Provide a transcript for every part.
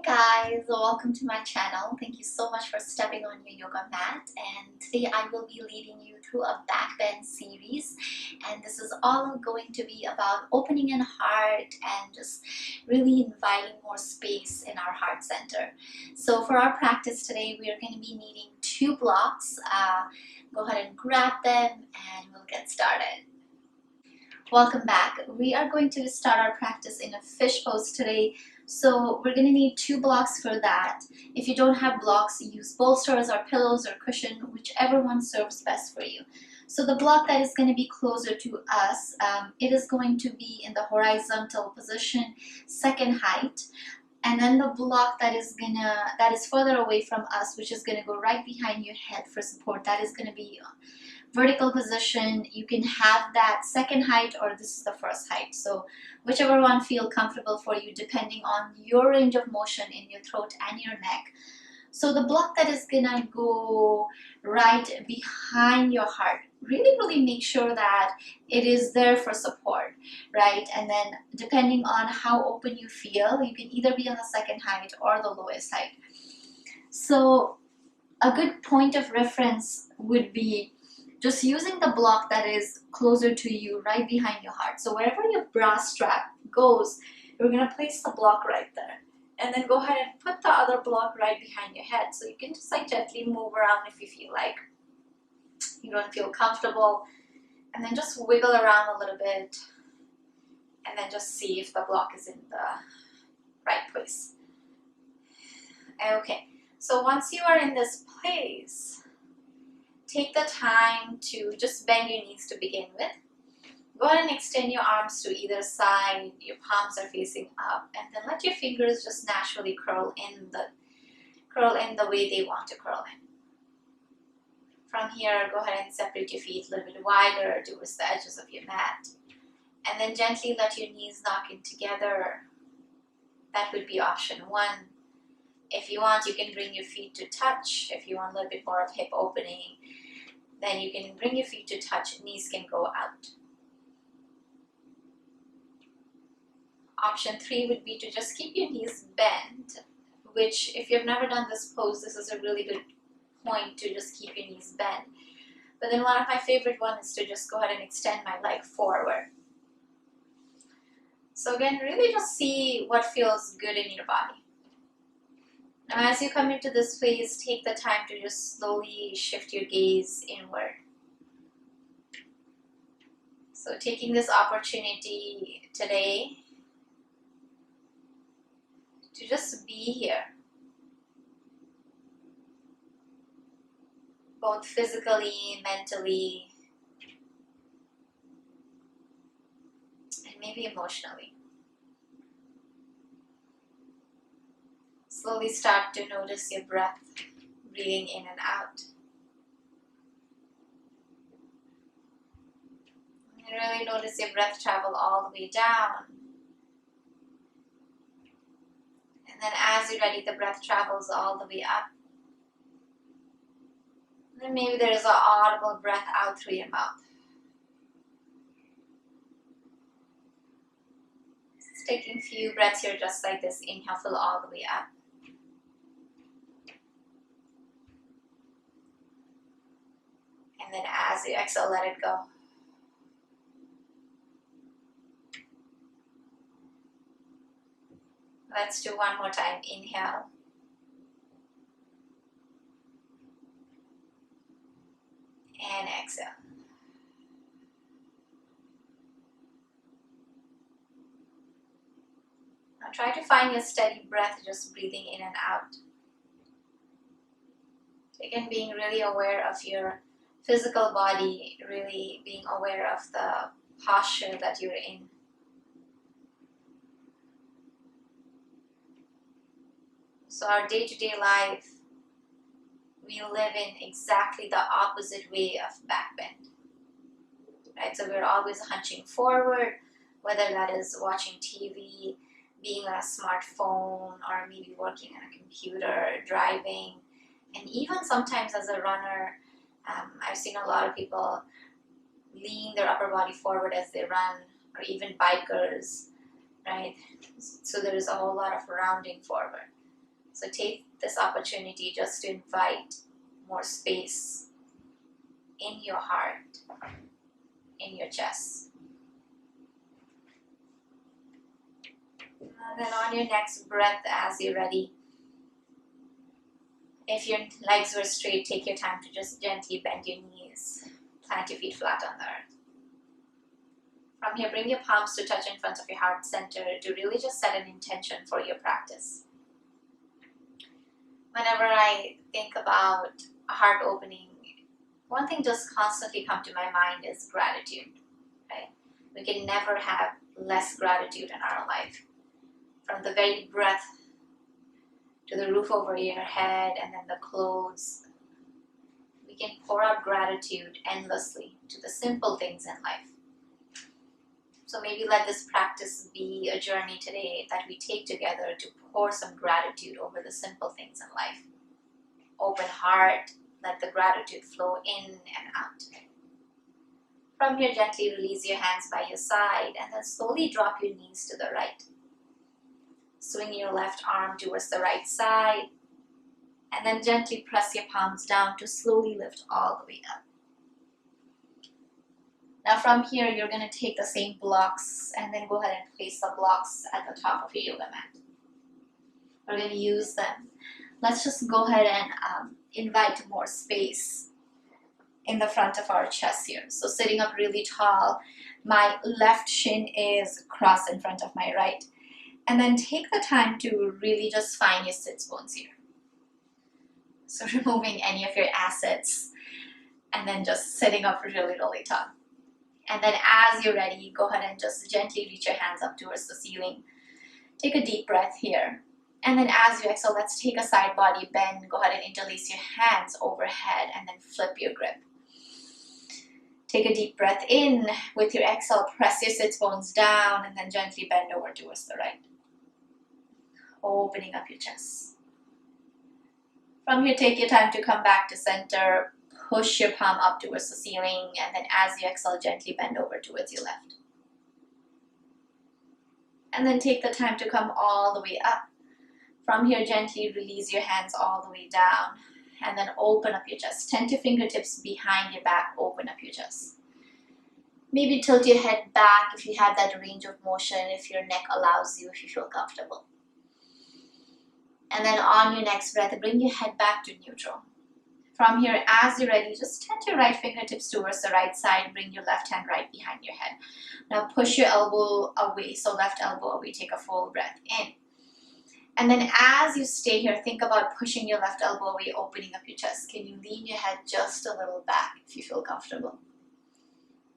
Hi guys, welcome to my channel. Thank you so much for stepping on your yoga mat, and today I will be leading you through a backbend series, and this is all going to be about opening in heart and just really inviting more space in our heart center. So for our practice today, we are going to be needing two blocks. Go ahead and grab them and we'll get started. Welcome back. We are going to start our practice in a fish pose today. So we're going to need two blocks for that. If you don't have blocks, use bolsters or pillows or cushion, whichever one serves best for you. So the block that is going to be closer to us, it is going to be in the horizontal position, second height. And then the block that is further away from us, which is gonna go right behind your head for support, that is gonna be vertical position. You can have that second height or this is the first height. So whichever one feels comfortable for you depending on your range of motion in your throat and your neck. So the block that is gonna go right behind your heart, really make sure that it is there for support, right? And then depending on how open you feel, you can either be on the second height or the lowest height. So a good point of reference would be just using the block that is closer to you, right behind your heart. So wherever your bra strap goes, you're gonna place the block right there. And then go ahead and put the other block right behind your head. So you can just like gently move around if you feel like you don't feel comfortable. And then just wiggle around a little bit. And then just see if the block is in the right place. Okay, so once you are in this place, take the time to just bend your knees to begin with. Go ahead and extend your arms to either side, your palms are facing up, and then let your fingers just naturally curl in the way they want to curl in. From here, go ahead and separate your feet a little bit wider towards the edges of your mat. And then gently let your knees knock in together. That would be option one. If you want, you can bring your feet to touch. If you want a little bit more of hip opening, then you can bring your feet to touch, knees can go out. Option three would be to just keep your knees bent, which if you've never done this pose, this is a really good point to just keep your knees bent. But then one of my favorite ones is to just go ahead and extend my leg forward. So again, really just see what feels good in your body. Now as you come into this phase, take the time to just slowly shift your gaze inward. So taking this opportunity today to just be here, both physically, mentally, and maybe emotionally. Slowly start to notice your breath, breathing in and out. And really notice your breath travel all the way down. And then as you're ready, the breath travels all the way up. And then maybe there is an audible breath out through your mouth. Just taking a few breaths here just like this. Inhale, fill all the way up. And then as you exhale, let it go. Let's do one more time. Inhale. And exhale. Now try to find your steady breath, just breathing in and out. Again, being really aware of your physical body, really being aware of the posture that you're in. So our day-to-day life, we live in exactly the opposite way of backbend, right? So we're always hunching forward, whether that is watching TV, being on a smartphone, or maybe working on a computer, driving, and even sometimes as a runner, I've seen a lot of people lean their upper body forward as they run, or even bikers, right? So there is a whole lot of rounding forward. So take this opportunity just to invite more space in your heart, in your chest. And then on your next breath, as you're ready, if your legs were straight, take your time to just gently bend your knees. Plant your feet flat on the earth. From here, bring your palms to touch in front of your heart center to really just set an intention for your practice. Whenever I think about a heart opening, one thing just constantly comes to my mind is gratitude, right? We can never have less gratitude in our life. From the very breath to the roof over your head and then the clothes, we can pour out gratitude endlessly to the simple things in life. So maybe let this practice be a journey today that we take together to pour some gratitude over the simple things in life. Open heart, let the gratitude flow in and out. From here, gently release your hands by your side and then slowly drop your knees to the right. Swing your left arm towards the right side and then gently press your palms down to slowly lift all the way up. Now from here, you're going to take the same blocks and then go ahead and place the blocks at the top of your yoga mat. We're going to use them. Let's just go ahead and invite more space in the front of our chest here. So sitting up really tall, my left shin is crossed in front of my right. And then take the time to really just find your sits bones here. So removing any of your assets and then just sitting up really, really tall. And then as you're ready, go ahead and just gently reach your hands up towards the ceiling. Take a deep breath here. And then as you exhale, let's take a side body bend. Go ahead and interlace your hands overhead and then flip your grip. Take a deep breath in. With your exhale, press your sits bones down and then gently bend over towards the right. Opening up your chest. From here, take your time to come back to center. Push your palm up towards the ceiling and then as you exhale, gently bend over towards your left. And then take the time to come all the way up. From here, gently release your hands all the way down and then open up your chest. Tent your fingertips behind your back, open up your chest. Maybe tilt your head back if you have that range of motion, if your neck allows you, if you feel comfortable. And then on your next breath, bring your head back to neutral. From here, as you're ready, just tent your right fingertips towards the right side. Bring your left hand right behind your head. Now push your elbow away, so left elbow away. Take a full breath in. And then as you stay here, think about pushing your left elbow away, opening up your chest. Can you lean your head just a little back if you feel comfortable?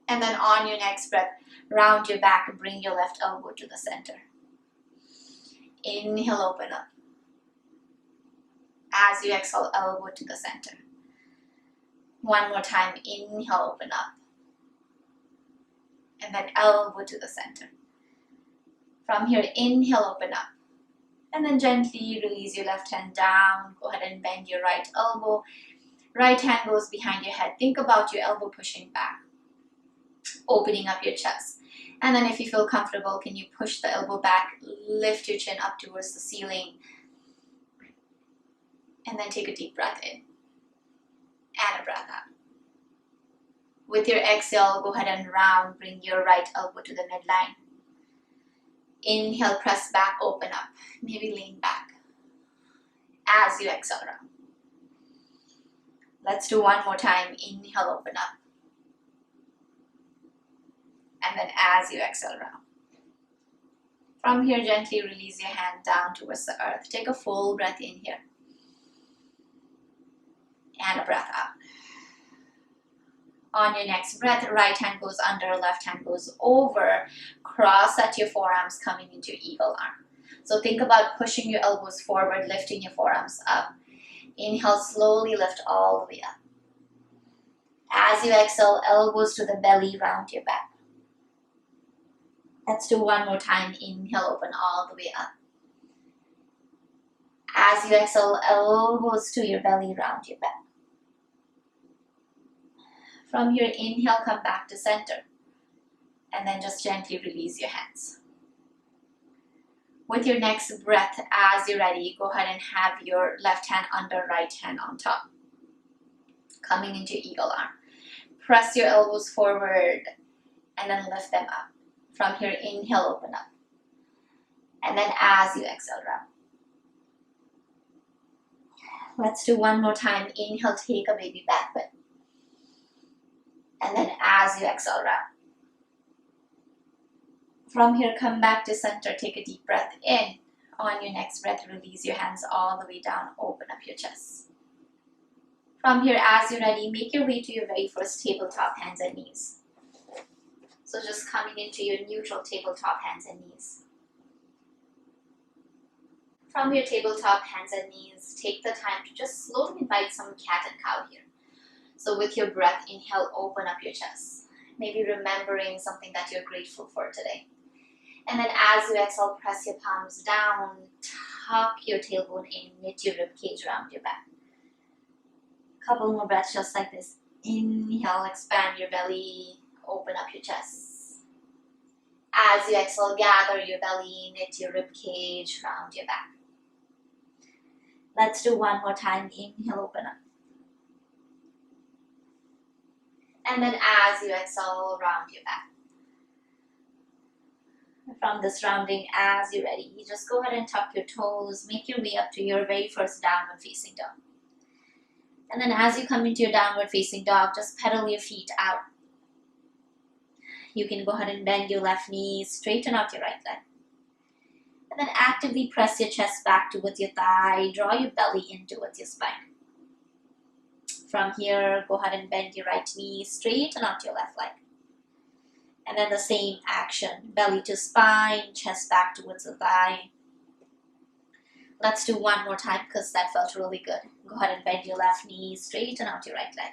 And then on your next breath, round your back and bring your left elbow to the center. Inhale, open up. As you exhale, elbow to the center. One more time, inhale, open up. And then elbow to the center. From here, inhale, open up. And then gently release your left hand down. Go ahead and bend your right elbow. Right hand goes behind your head. Think about your elbow pushing back. Opening up your chest. And then if you feel comfortable, can you push the elbow back, lift your chin up towards the ceiling. And then take a deep breath in. And a breath out. With your exhale, go ahead and round. Bring your right elbow to the midline. Inhale, press back, open up. Maybe lean back. As you exhale, round. Let's do one more time. Inhale, open up. And then as you exhale, round. From here, gently release your hand down towards the earth. Take a full breath in here. And a breath out. On your next breath, right hand goes under, left hand goes over. Cross at your forearms, coming into your eagle arm. So think about pushing your elbows forward, lifting your forearms up. Inhale, slowly lift all the way up. As you exhale, elbows to the belly, round your back. Let's do one more time. Inhale, open all the way up. As you exhale, elbows to your belly, round your back. From here, inhale, come back to center. And then just gently release your hands. With your next breath, as you're ready, go ahead and have your left hand under, right hand on top. Coming into eagle arm. Press your elbows forward and then lift them up. From here, inhale, open up. And then as you exhale, round. Let's do one more time. Inhale, take a baby back bend. And then as you exhale, round. From here, come back to center. Take a deep breath in. On your next breath, release your hands all the way down. Open up your chest. From here, as you're ready, make your way to your very first tabletop, hands and knees. So just coming into your neutral tabletop, hands and knees. From your tabletop, hands and knees, take the time to just slowly invite some cat and cow here. So with your breath, inhale, open up your chest. Maybe remembering something that you're grateful for today. And then as you exhale, press your palms down, tuck your tailbone in, knit your rib cage around your back. Couple more breaths just like this. Inhale, expand your belly, open up your chest. As you exhale, gather your belly, knit your rib cage around your back. Let's do one more time. Inhale, open up. And then as you exhale, round your back. From this rounding, as you're ready, you just go ahead and tuck your toes, make your way up to your very first downward facing dog. And then as you come into your downward facing dog, just pedal your feet out. You can go ahead and bend your left knee, straighten out your right leg. And then actively press your chest back towards your thigh, draw your belly in towards your spine. From here, go ahead and bend your right knee, straighten out your left leg. And then the same action, belly to spine, chest back towards the thigh. Let's do one more time because that felt really good. Go ahead and bend your left knee, straighten out your right leg.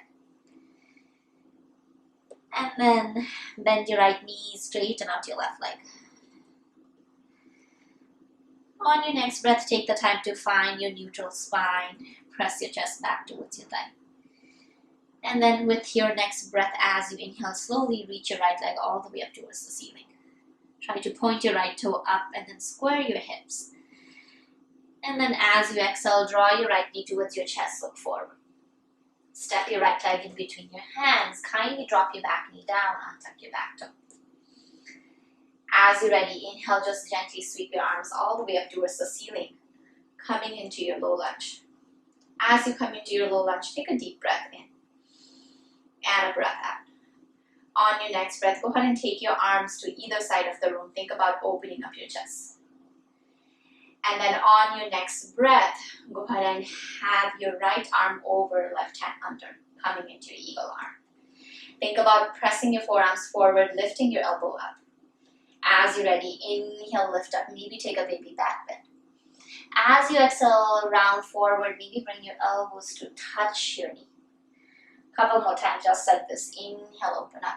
And then bend your right knee, straighten out your left leg. On your next breath, take the time to find your neutral spine. Press your chest back towards your thigh. And then with your next breath, as you inhale, slowly reach your right leg all the way up towards the ceiling. Try to point your right toe up and then square your hips. And then as you exhale, draw your right knee towards your chest, look forward. Step your right leg in between your hands. Kindly drop your back knee down, untuck your back toe. As you're ready, inhale, just gently sweep your arms all the way up towards the ceiling, coming into your low lunge. As you come into your low lunge, take a deep breath in and a breath out. On your next breath, go ahead and take your arms to either side of the room. Think about opening up your chest. And then on your next breath, go ahead and have your right arm over, left hand under, coming into your eagle arm. Think about pressing your forearms forward, lifting your elbow up. As you're ready, inhale, lift up, maybe take a baby back bend. As you exhale, round forward, maybe bring your elbows to touch your knee. Couple more times, just like this. Inhale, open up.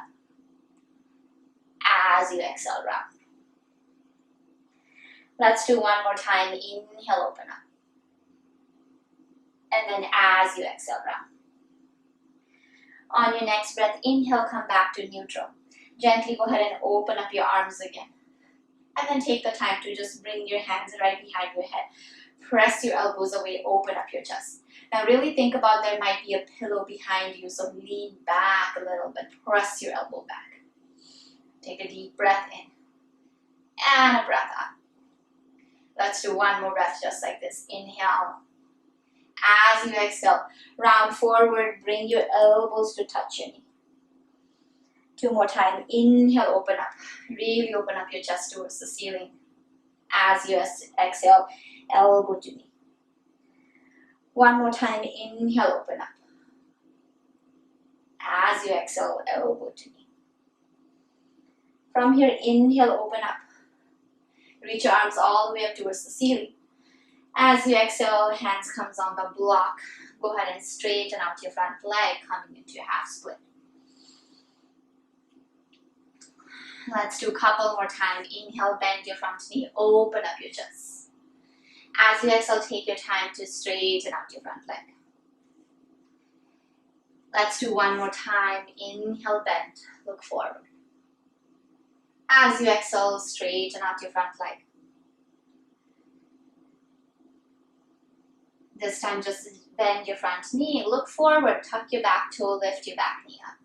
As you exhale, round. Let's do one more time. Inhale, open up. And then as you exhale, round. On your next breath, inhale, come back to neutral. Gently go ahead and open up your arms again. And then take the time to just bring your hands right behind your head. Press your elbows away, open up your chest. Now really think about there might be a pillow behind you, so lean back a little bit. Press your elbow back. Take a deep breath in and a breath out. Let's do one more breath just like this. Inhale. As you exhale, round forward, bring your elbows to touch your knee. Two more times. Inhale, open up. Really open up your chest towards the ceiling. As you exhale, elbow to knee. One more time. Inhale, open up. As you exhale, elbow to knee. From here, inhale, open up. Reach your arms all the way up towards the ceiling. As you exhale, hands comes on the block. Go ahead and straighten out your front leg, coming into your half split. Let's do a couple more times. Inhale, bend your front knee, open up your chest. As you exhale, take your time to straighten out your front leg. Let's do one more time. Inhale, bend, look forward. As you exhale, straighten out your front leg. This time just bend your front knee, look forward, tuck your back toe, lift your back knee up.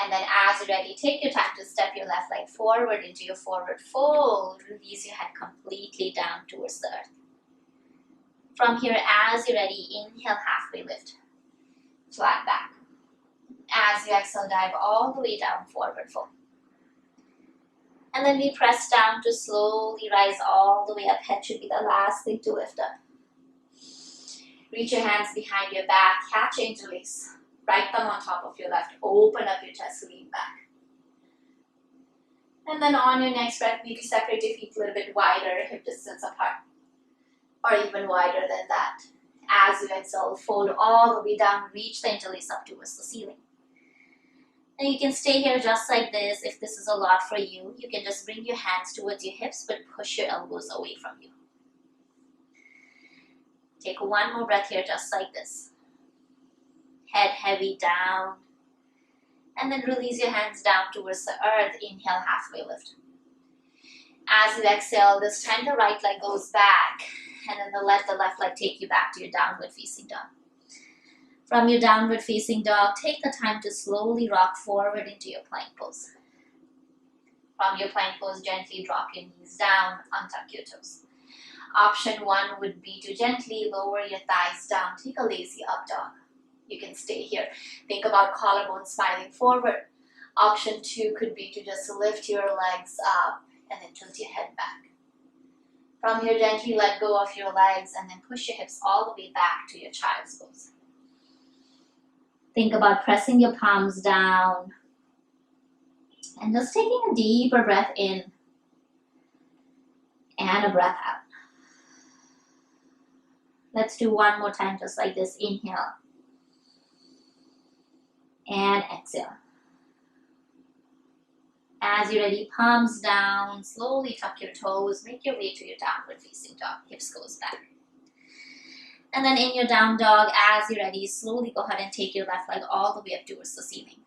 And then as you're ready, take your time to step your left leg forward into your forward fold. Release your head completely down towards the earth. From here, as you're ready, inhale, halfway lift, flat back. As you exhale, dive all the way down, forward fold. And then we press down to slowly rise all the way up. Head should be the last thing to lift up. Reach your hands behind your back, catch interlace. Right thumb on top of your left, open up your chest, lean back. And then on your next breath, maybe separate your feet a little bit wider, hip distance apart. Or even wider than that. As you exhale, fold all the way down, reach the interlace up towards the ceiling. And you can stay here just like this. If this is a lot for you, you can just bring your hands towards your hips, but push your elbows away from you. Take one more breath here, just like this. Head heavy down. And then release your hands down towards the earth. Inhale, halfway lift. As you exhale, this time the right leg goes back. And then let the left leg take you back to your downward facing dog. From your downward facing dog, take the time to slowly rock forward into your plank pose. From your plank pose, gently drop your knees down, untuck your toes. Option 1 would be to gently lower your thighs down, take a lazy up dog. You can stay here. Think about collarbone smiling forward. Option 2 could be to just lift your legs up and then tilt your head back. From here, gently let go of your legs and then push your hips all the way back to your child's pose. Think about pressing your palms down and just taking a deeper breath in and a breath out. Let's do one more time just like this. Inhale and exhale. As you're ready, palms down, slowly tuck your toes, make your way to your downward facing dog, hips goes back. And then in your down dog, as you're ready, slowly go ahead and take your left leg all the way up towards the ceiling.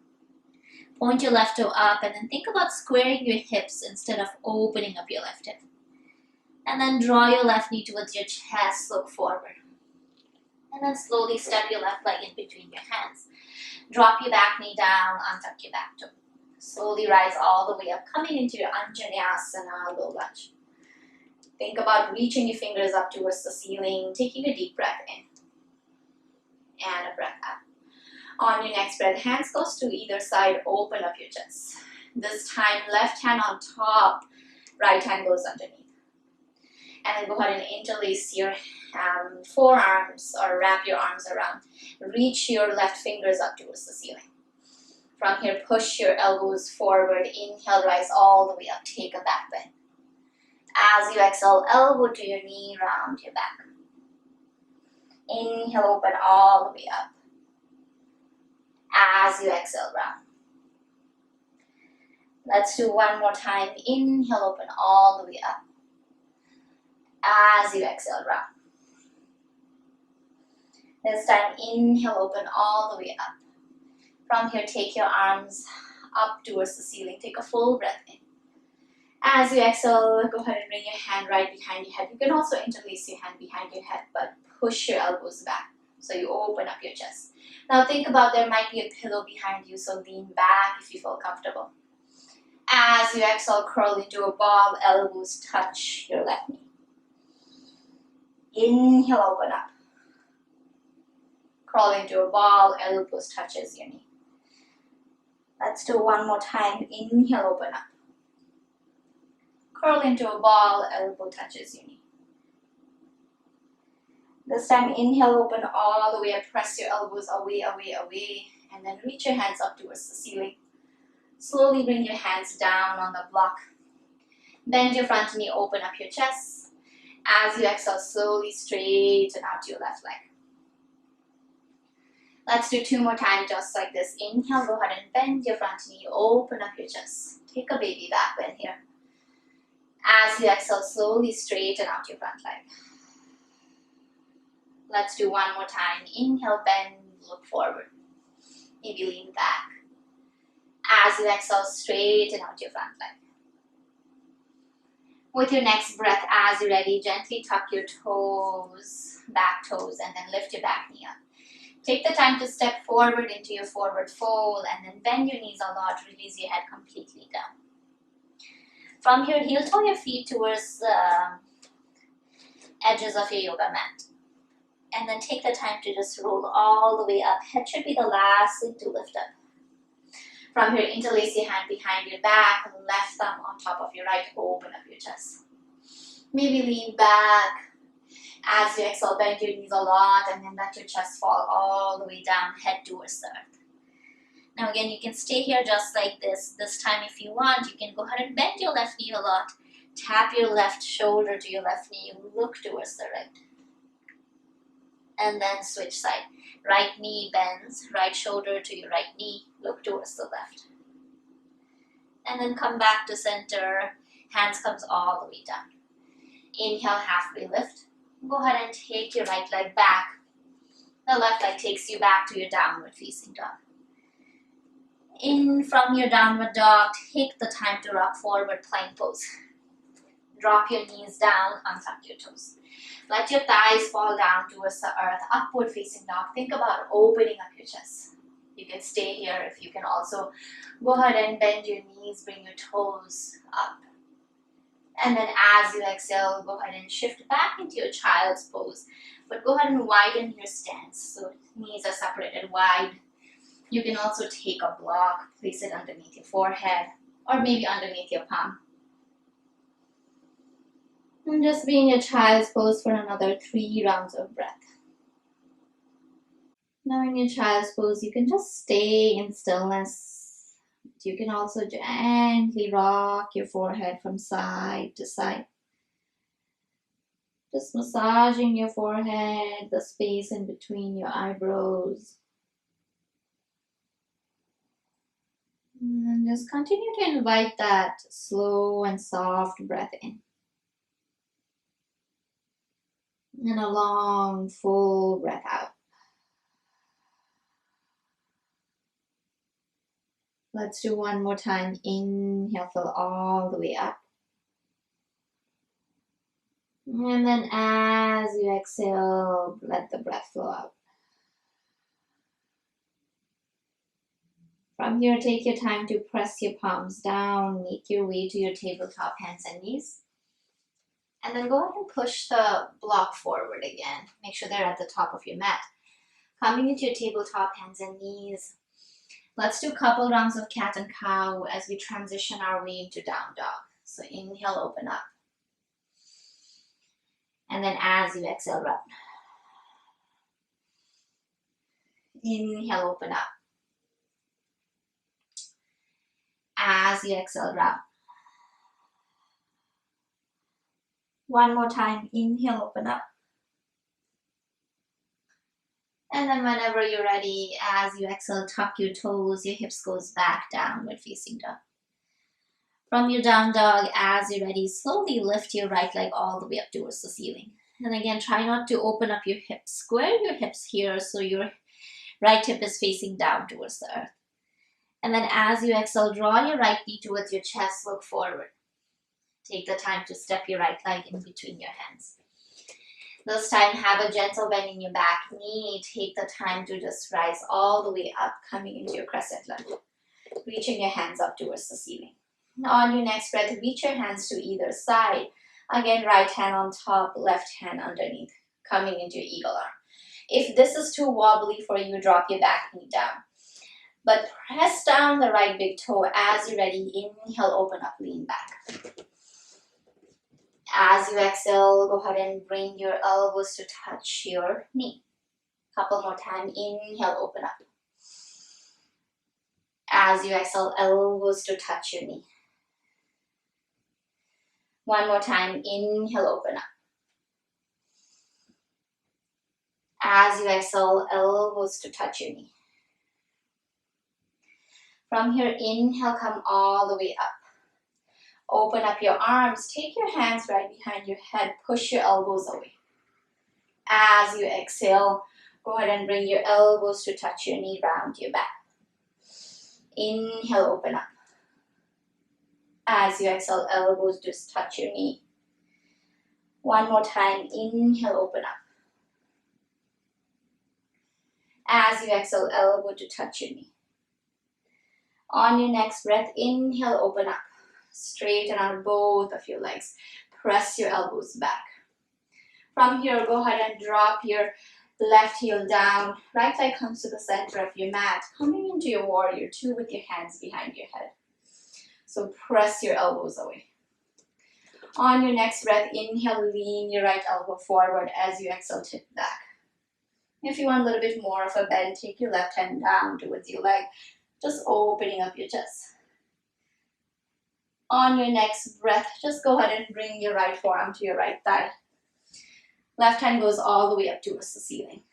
Point your left toe up and then think about squaring your hips instead of opening up your left hip. And then draw your left knee towards your chest, look forward. And then slowly step your left leg in between your hands. Drop your back knee down, untuck your back toe. Slowly rise all the way up, coming into your Anjaneyasana, low lunge. Think about reaching your fingers up towards the ceiling, taking a deep breath in and a breath out. On your next breath, hands close to either side, open up your chest. This time, left hand on top, right hand goes underneath. And then go ahead and interlace your forearms or wrap your arms around. Reach your left fingers up towards the ceiling. From here, push your elbows forward. Inhale, rise all the way up. Take a back bend. As you exhale, elbow to your knee, round your back. Inhale, open all the way up. As you exhale, round. Let's do one more time. Inhale, open all the way up. As you exhale, round. This time, inhale, open all the way up. From here, take your arms up towards the ceiling. Take a full breath in. As you exhale, go ahead and bring your hand right behind your head. You can also interlace your hand behind your head, but push your elbows back so you open up your chest. Now think about there might be a pillow behind you, so lean back if you feel comfortable. As you exhale, curl into a ball, elbows touch your left knee. Inhale, open up. Crawl into a ball, elbows touches your knee. Let's do one more time. Inhale, open up. Curl into a ball, elbow touches your knee. This time, inhale, open all the way up. Press your elbows away, away, away. And then reach your hands up towards the ceiling. Slowly bring your hands down on the block. Bend your front knee, open up your chest. As you exhale, slowly straighten out your left leg. Let's do two more times just like this. Inhale, go ahead and bend your front knee, open up your chest. Take a baby back bend here. As you exhale, slowly straighten out your front leg. Let's do one more time. Inhale, bend, look forward. Maybe lean back. As you exhale, straighten out your front leg. With your next breath, as you're ready, gently tuck your toes, back toes, and then lift your back knee up. Take the time to step forward into your forward fold and then bend your knees a lot, release your head completely down. From here, heel toe your feet towards the edges of your yoga mat. And then take the time to just roll all the way up. Head should be the last thing to lift up. From here, interlace your hand behind your back, left thumb on top of your right, open up your chest. Maybe lean back. As you exhale, bend your knees a lot and then let your chest fall all the way down, head towards the earth. Now again, you can stay here just like this. This time if you want, you can go ahead and bend your left knee a lot. Tap your left shoulder to your left knee, look towards the right. And then switch side. Right knee bends, right shoulder to your right knee, look towards the left. And then come back to center, hands comes all the way down. Inhale, halfway lift. Go ahead and take your right leg back. The left leg takes you back to your downward facing dog. In from your downward dog, take the time to rock forward plank pose. Drop your knees down, untuck your toes. Let your thighs fall down towards the earth, upward facing dog. Think about opening up your chest. You can stay here if you can also go ahead and bend your knees, bring your toes up. And then as you exhale, go ahead and shift back into your child's pose. But go ahead and widen your stance. So knees are separated wide. You can also take a block, place it underneath your forehead or maybe underneath your palm. And just be in your child's pose for another 3 rounds of breath. Now in your child's pose, you can just stay in stillness. You can also gently rock your forehead from side to side. Just massaging your forehead, the space in between your eyebrows. And just continue to invite that slow and soft breath in. And a long, full breath out. Let's do one more time. Inhale, fill all the way up. And then as you exhale, let the breath flow out. From here, take your time to press your palms down, make your way to your tabletop hands and knees. And then go ahead and push the block forward again. Make sure they're at the top of your mat. Coming into your tabletop hands and knees. Let's do a couple rounds of cat and cow as we transition our way into down dog. So inhale, open up. And then as you exhale, round. Inhale, open up. As you exhale, round. One more time, inhale, open up. And then whenever you're ready, as you exhale, tuck your toes, your hips goes back, downward facing dog. From your down dog, as you're ready, slowly lift your right leg all the way up towards the ceiling. And again, try not to open up your hips. Square your hips here so your right hip is facing down towards the earth. And then as you exhale, draw your right knee towards your chest, look forward. Take the time to step your right leg in between your hands. This time, have a gentle bend in your back knee. Take the time to just rise all the way up, coming into your crescent lunge. Reaching your hands up towards the ceiling. On your next breath, reach your hands to either side. Again, right hand on top, left hand underneath, coming into your eagle arm. If this is too wobbly for you, drop your back knee down. But press down the right big toe as you're ready. Inhale, open up, lean back. As you exhale, go ahead and bring your elbows to touch your knee. Couple more times. Inhale, open up. As you exhale, elbows to touch your knee. One more time. Inhale, open up. As you exhale, elbows to touch your knee. From here, inhale, come all the way up. Open up your arms. Take your hands right behind your head. Push your elbows away. As you exhale, go ahead and bring your elbows to touch your knee, round your back. Inhale, open up. As you exhale, elbows just touch your knee. One more time, inhale, open up. As you exhale, elbow to touch your knee. On your next breath, inhale, open up. Straighten out both of your legs. Press your elbows back. From here, go ahead and drop your left heel down. Right leg comes to the center of your mat. Coming into your warrior two with your hands behind your head. So press your elbows away. On your next breath, inhale, lean your right elbow forward. As you exhale, tip back. If you want a little bit more of a bend, take your left hand down towards your leg, just opening up your chest. On your next breath, just go ahead and bring your right forearm to your right thigh. Left hand goes all the way up towards the ceiling.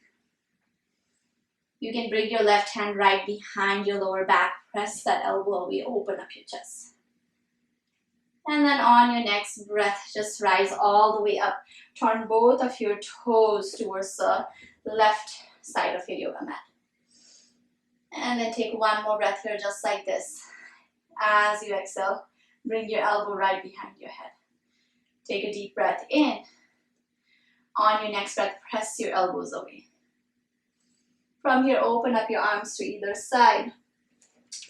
You can bring your left hand right behind your lower back, press that elbow away, open up your chest. And then on your next breath, just rise all the way up. Turn both of your toes towards the left side of your yoga mat. And then take one more breath here, just like this. As you exhale, bring your elbow right behind your head. Take a deep breath in. On your next breath, press your elbows away. From here, open up your arms to either side.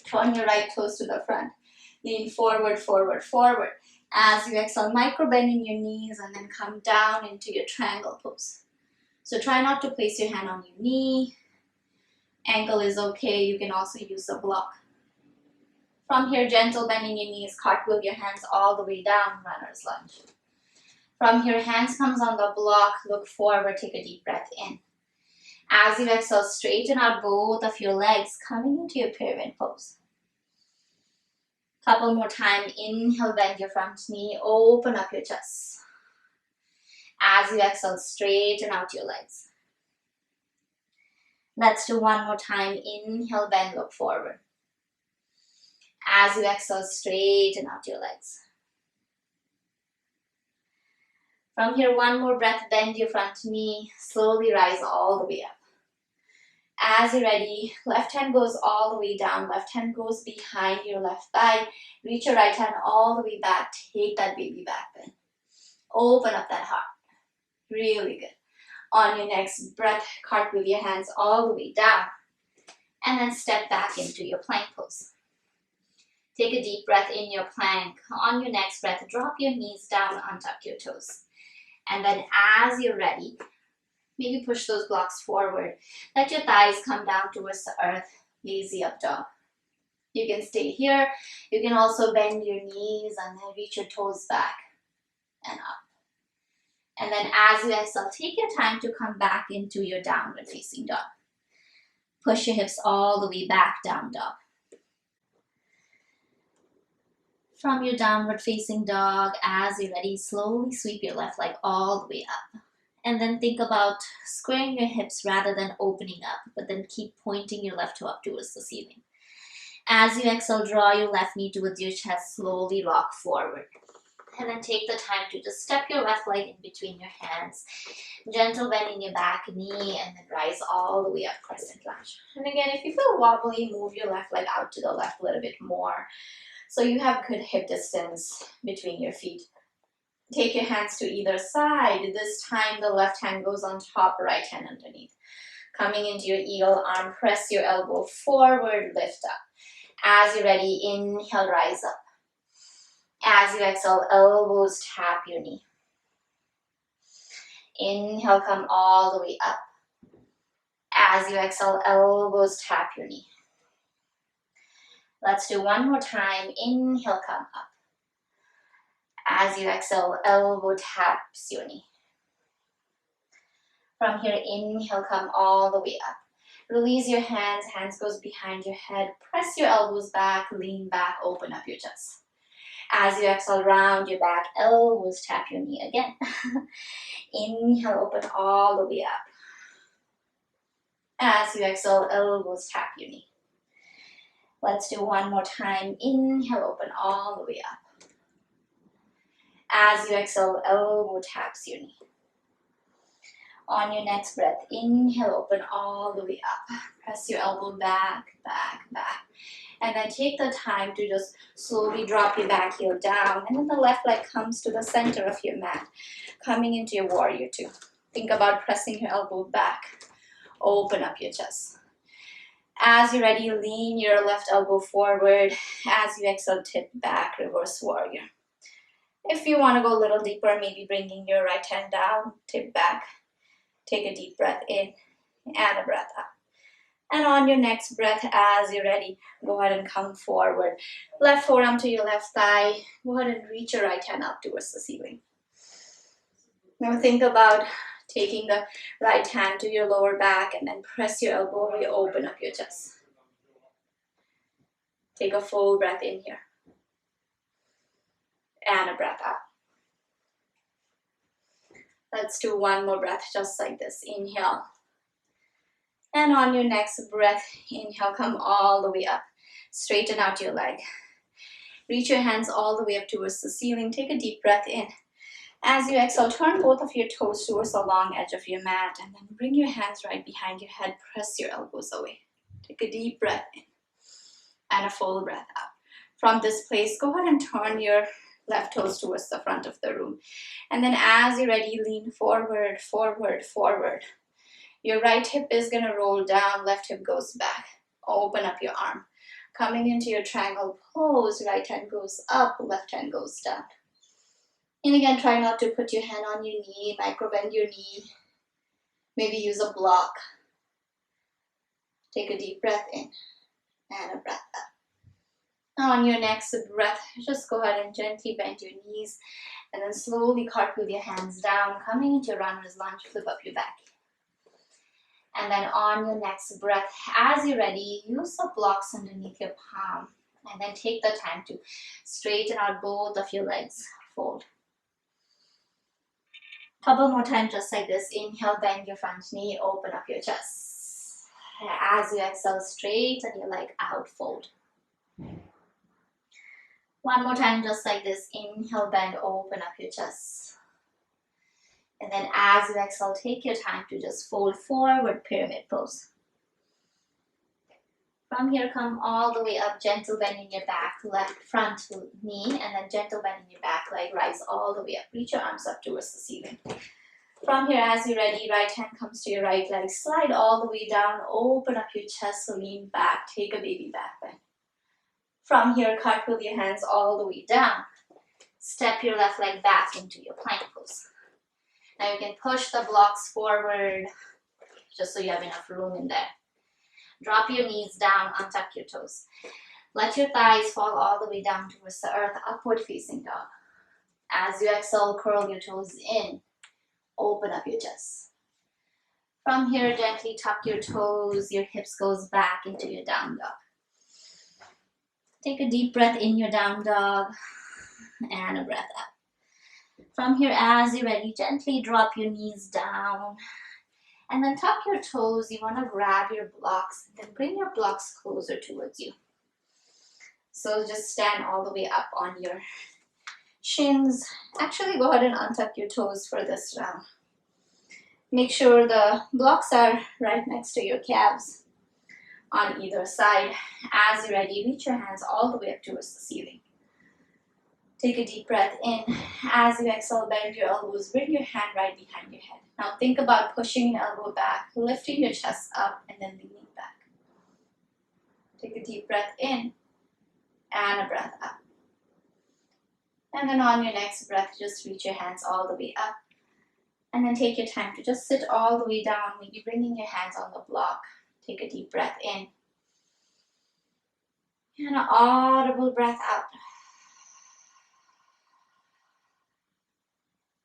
Turn your right toes to the front. Lean forward, forward, forward. As you exhale, micro bending your knees and then come down into your triangle pose. So try not to place your hand on your knee. Ankle is okay. You can also use a block. From here, gentle bending your knees, cartwheel your hands all the way down, runner's lunge. From here, hands comes on the block, look forward, take a deep breath in. As you exhale, straighten out both of your legs, coming into your pyramid pose. Couple more time, inhale, bend your front knee, open up your chest. As you exhale, straighten out your legs. Let's do one more time, inhale, bend, look forward. As you exhale, straighten out your legs. From here, one more breath, bend your front knee, slowly rise all the way up. As you're ready, left hand goes all the way down, left hand goes behind your left thigh. Reach your right hand all the way back, take that baby back bend. Open up that heart. Really good. On your next breath, cartwheel your hands all the way down. And then step back into your plank pose. Take a deep breath in your plank. On your next breath, drop your knees down, untuck your toes. And then as you're ready, maybe push those blocks forward. Let your thighs come down towards the earth, lazy up dog. You can stay here. You can also bend your knees and then reach your toes back and up. And then as you exhale, take your time to come back into your downward facing dog. Push your hips all the way back, down dog. From your downward facing dog, as you're ready, slowly sweep your left leg all the way up. And then think about squaring your hips rather than opening up, but then keep pointing your left toe up towards the ceiling. As you exhale, draw your left knee towards your chest, slowly rock forward. And then take the time to just step your left leg in between your hands. Gentle bend in your back knee and then rise all the way up, crescent lunge. And again, if you feel wobbly, move your left leg out to the left a little bit more, so you have good hip distance between your feet. Take your hands to either side. This time the left hand goes on top, right hand underneath. Coming into your eagle arm, press your elbow forward, lift up. As you're ready, inhale, rise up. As you exhale, elbows tap your knee. Inhale, come all the way up. As you exhale, elbows tap your knee. Let's do one more time. Inhale, come up. As you exhale, elbow taps your knee. From here, inhale, come all the way up. Release your hands, hands goes behind your head. Press your elbows back, lean back, open up your chest. As you exhale, round your back, elbows tap your knee again. Inhale, open all the way up. As you exhale, elbows tap your knee. Let's do one more time. Inhale, open all the way up. As you exhale, elbow taps your knee. On your next breath, inhale, open all the way up. Press your elbow back, back, back. And then take the time to just slowly drop your back heel down. And then the left leg comes to the center of your mat, coming into your warrior two. Think about pressing your elbow back. Open up your chest. As you're ready, lean your left elbow forward. As you exhale, tip back, reverse warrior. If you want to go a little deeper, maybe bringing your right hand down, tip back. Take a deep breath in and a breath out. And on your next breath, as you're ready, go ahead and come forward. Left forearm to your left thigh. Go ahead and reach your right hand up towards the ceiling. Now think about taking the right hand to your lower back and then press your elbow away, open up your chest. Take a full breath in here. And a breath out. Let's do one more breath just like this. Inhale. And on your next breath, inhale, come all the way up. Straighten out your leg. Reach your hands all the way up towards the ceiling. Take a deep breath in. As you exhale, turn both of your toes towards the long edge of your mat and then bring your hands right behind your head. Press your elbows away. Take a deep breath in and a full breath out. From this place, go ahead and turn your left toes towards the front of the room. And then as you're ready, lean forward, forward, forward. Your right hip is going to roll down, left hip goes back. Open up your arm. Coming into your triangle pose, right hand goes up, left hand goes down. And again, try not to put your hand on your knee, micro bend your knee. Maybe use a block. Take a deep breath in and a breath out. Now on your next breath, just go ahead and gently bend your knees and then slowly cartwheel your hands down, coming into runner's lunge, flip up your back. And then on your next breath, as you're ready, use the blocks underneath your palm. And then take the time to straighten out both of your legs. Fold. Couple more times just like this. Inhale, bend your front knee, open up your chest. As you exhale, straighten your leg out, fold. One more time just like this. Inhale, bend, open up your chest. And then as you exhale, take your time to just fold forward, pyramid pose. From here, come all the way up, gentle bend in your back, left front knee, and then gentle bend in your back leg, rise all the way up. Reach your arms up towards the ceiling. From here, as you're ready, right hand comes to your right leg, slide all the way down, open up your chest, lean back, take a baby back bend. From here, cartwheel your hands all the way down. Step your left leg back into your plank pose. Now you can push the blocks forward, just so you have enough room in there. Drop your knees down, untuck your toes. Let your thighs fall all the way down towards the earth, upward facing dog. As you exhale, curl your toes in, open up your chest. From here, gently tuck your toes, your hips goes back into your down dog. Take a deep breath in your down dog and a breath out. From here, as you're ready, gently drop your knees down and then tuck your toes. You want to grab your blocks, then bring your blocks closer towards you. So just stand all the way up on your shins. Actually, go ahead and untuck your toes for this round. Make sure the blocks are right next to your calves on either side. As you're ready, reach your hands all the way up towards the ceiling. Take a deep breath in. As you exhale, bend your elbows, bring your hand right behind your head. Now think about pushing your elbow back, lifting your chest up, and then leaning back. Take a deep breath in and a breath out. And then on your next breath, just reach your hands all the way up. And then take your time to just sit all the way down, maybe bringing your hands on the block. Take a deep breath in. And an audible breath out.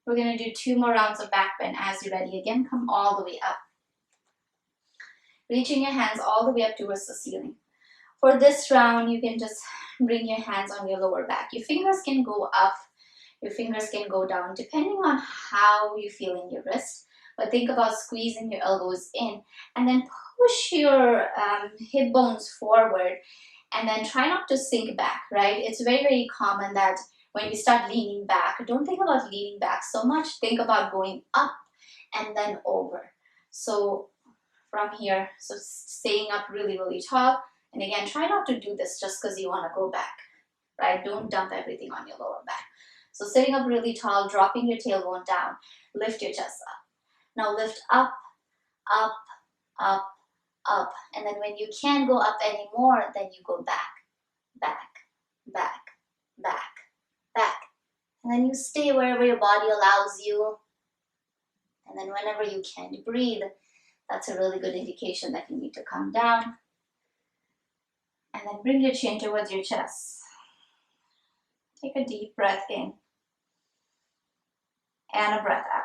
We're going to do 2 more rounds of back bend. As you're ready, again, come all the way up. Reaching your hands all the way up towards the ceiling. For this round, you can just bring your hands on your lower back. Your fingers can go up, your fingers can go down, depending on how you feel in your wrist. But think about squeezing your elbows in and then push your hip bones forward and then try not to sink back, right? It's very, very common that when we start leaning back, don't think about leaning back so much. Think about going up and then over. So from here, so staying up really, really tall, And again, try not to do this just because you want to go back, right? Don't dump everything on your lower back. So sitting up really tall, dropping your tailbone down, lift your chest up. Now lift up, up, up, up. And then when you can't go up anymore, then you go back, back, back, back, back. And then you stay wherever your body allows you. And then whenever you can't breathe, that's a really good indication that you need to come down. And then bring your chin towards your chest. Take a deep breath in and a breath out.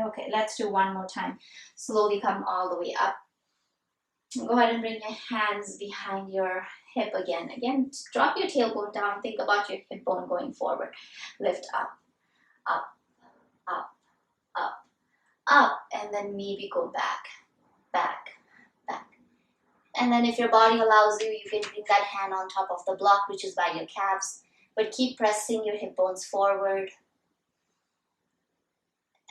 Okay, let's do one more time. Slowly come all the way up. Go ahead and bring your hands behind your hip again. Again, drop your tailbone down. Think about your hip bone going forward. Lift up, up, up, up, up. And then maybe go back, back, back. And then if your body allows you, you can bring that hand on top of the block, which is by your calves. But keep pressing your hip bones forward.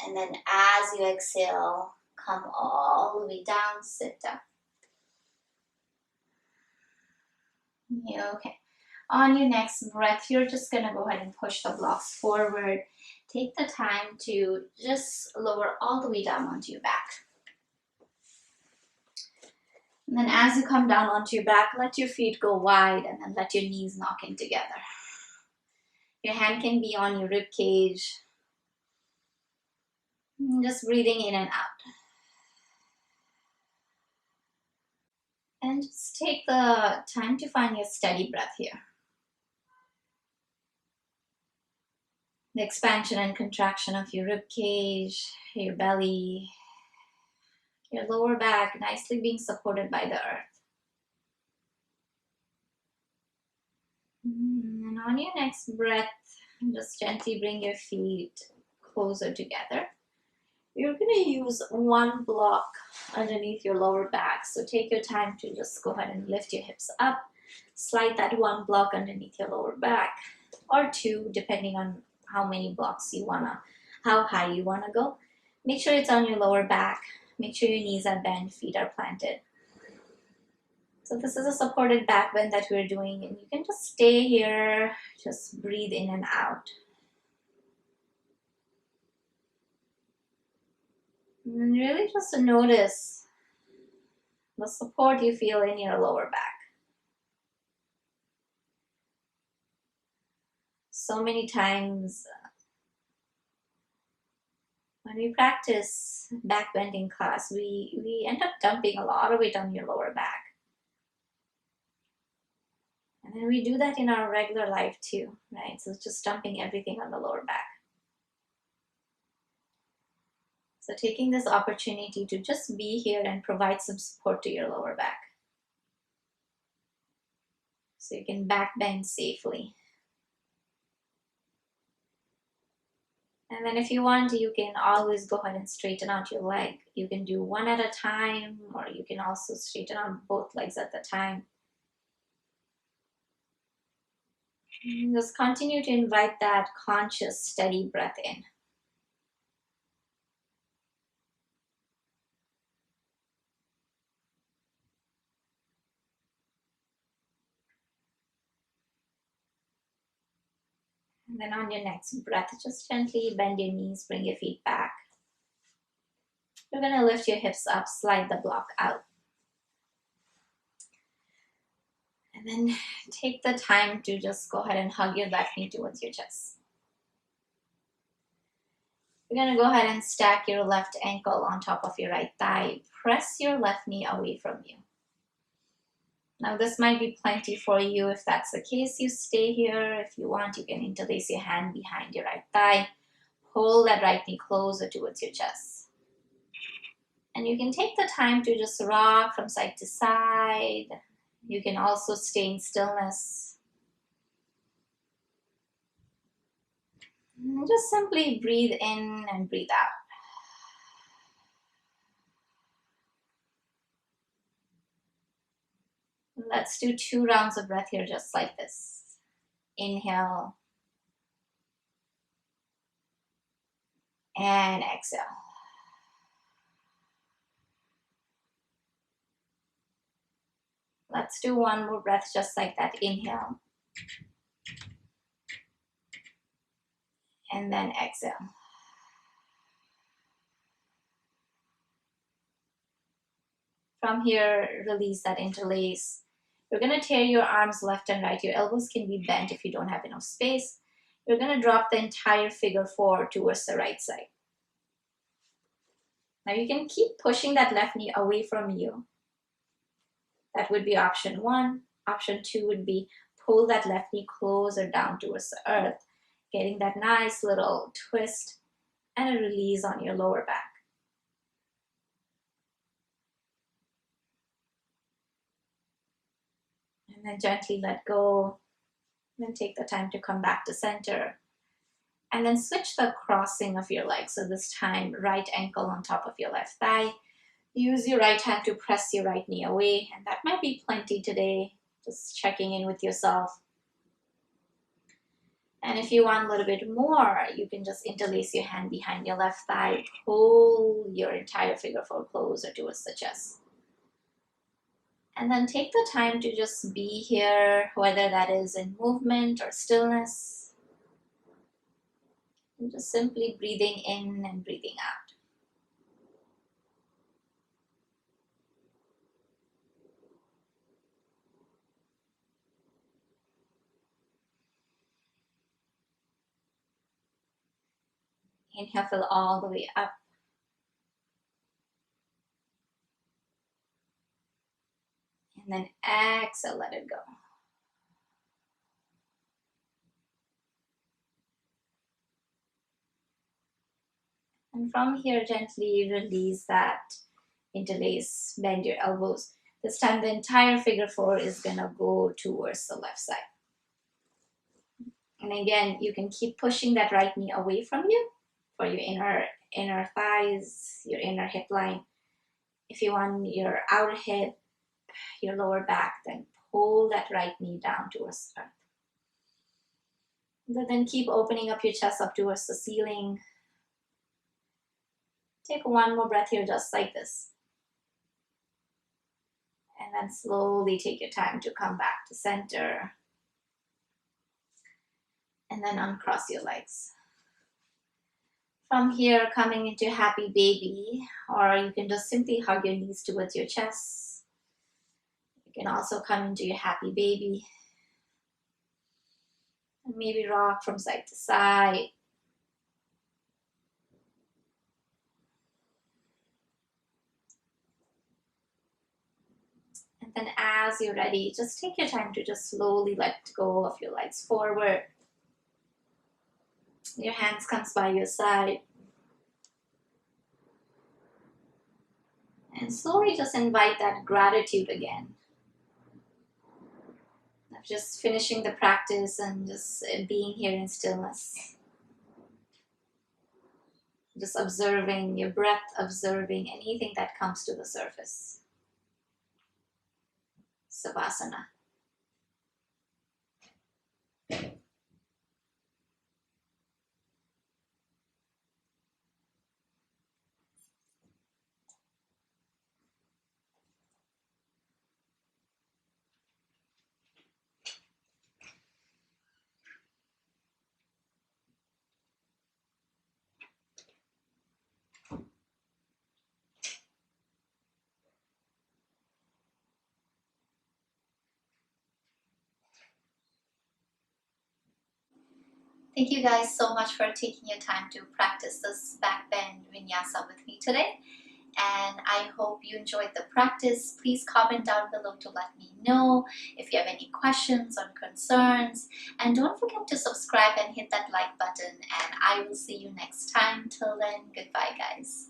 And then as you exhale, come all the way down, sit down. Okay. On your next breath, you're just going to go ahead and push the blocks forward. Take the time to just lower all the way down onto your back. And then as you come down onto your back, let your feet go wide and then let your knees knock in together. Your hand can be on your rib cage. Just breathing in and out. And just take the time to find your steady breath here. The expansion and contraction of your rib cage, your belly, your lower back nicely being supported by the earth. And on your next breath, just gently bring your feet closer together. You're going to use one block underneath your lower back. So take your time to just go ahead and lift your hips up. Slide that one block underneath your lower back, or two, depending on how many blocks you want to, how high you want to go. Make sure it's on your lower back. Make sure your knees are bent, feet are planted. So this is a supported back bend that we're doing, and you can just stay here, just breathe in and out. And really just notice the support you feel in your lower back. So many times when we practice back bending class, we end up dumping a lot of weight on your lower back. And then we do that in our regular life too, right? So it's just dumping everything on the lower back. So taking this opportunity to just be here and provide some support to your lower back. So you can back bend safely. And then if you want, you can always go ahead and straighten out your leg. You can do one at a time, or you can also straighten out both legs at the time. And just continue to invite that conscious, steady breath in. And then on your next breath, just gently bend your knees, bring your feet back. You're going to lift your hips up, slide the block out. And then take the time to just go ahead and hug your left knee towards your chest. You're going to go ahead and stack your left ankle on top of your right thigh. Press your left knee away from you. Now this might be plenty for you. If that's the case, you stay here. If you want, you can interlace your hand behind your right thigh. Pull that right knee closer towards your chest. And you can take the time to just rock from side to side. You can also stay in stillness. And just simply breathe in and breathe out. Let's do 2 rounds of breath here, just like this. Inhale. And exhale. Let's do one more breath just like that. Inhale. And then exhale. From here, release that interlace. You're going to tear your arms left and right. Your elbows can be bent if you don't have enough space. You're going to drop the entire figure four towards the right side. Now you can keep pushing that left knee away from you. That would be option one. Option two would be pull that left knee closer down towards the earth, getting that nice little twist and a release on your lower back. And then gently let go. Then take the time to come back to center. And then switch the crossing of your legs. So this time, right ankle on top of your left thigh. Use your right hand to press your right knee away. And that might be plenty today. Just checking in with yourself. And if you want a little bit more, you can just interlace your hand behind your left thigh. Pull your entire figure four closer towards the chest. And then take the time to just be here, whether that is in movement or stillness. And just simply breathing in and breathing out. Inhale, fill all the way up. And then exhale, let it go. And from here, gently release that interlace, bend your elbows. This time the entire figure four is gonna go towards the left side. And again, you can keep pushing that right knee away from you for your inner thighs, your inner hip line. If you want your outer hip, your lower back, then pull that right knee down towards the earth. But then keep opening up your chest up towards the ceiling. Take one more breath here, just like this. And then slowly take your time to come back to center. And then uncross your legs. From here, coming into happy baby, or you can just simply hug your knees towards your chest. You can also come into your happy baby. And maybe rock from side to side. And then as you're ready, just take your time to just slowly let go of your legs forward. Your hands comes by your side. And slowly just invite that gratitude again. Of just finishing the practice and just being here in stillness. Just observing your breath, observing anything that comes to the surface. Savasana. Thank you guys so much for taking your time to practice this backbend vinyasa with me today. And I hope you enjoyed the practice. Please comment down below to let me know if you have any questions or concerns. And don't forget to subscribe and hit that like button. And I will see you next time. Till then, goodbye guys.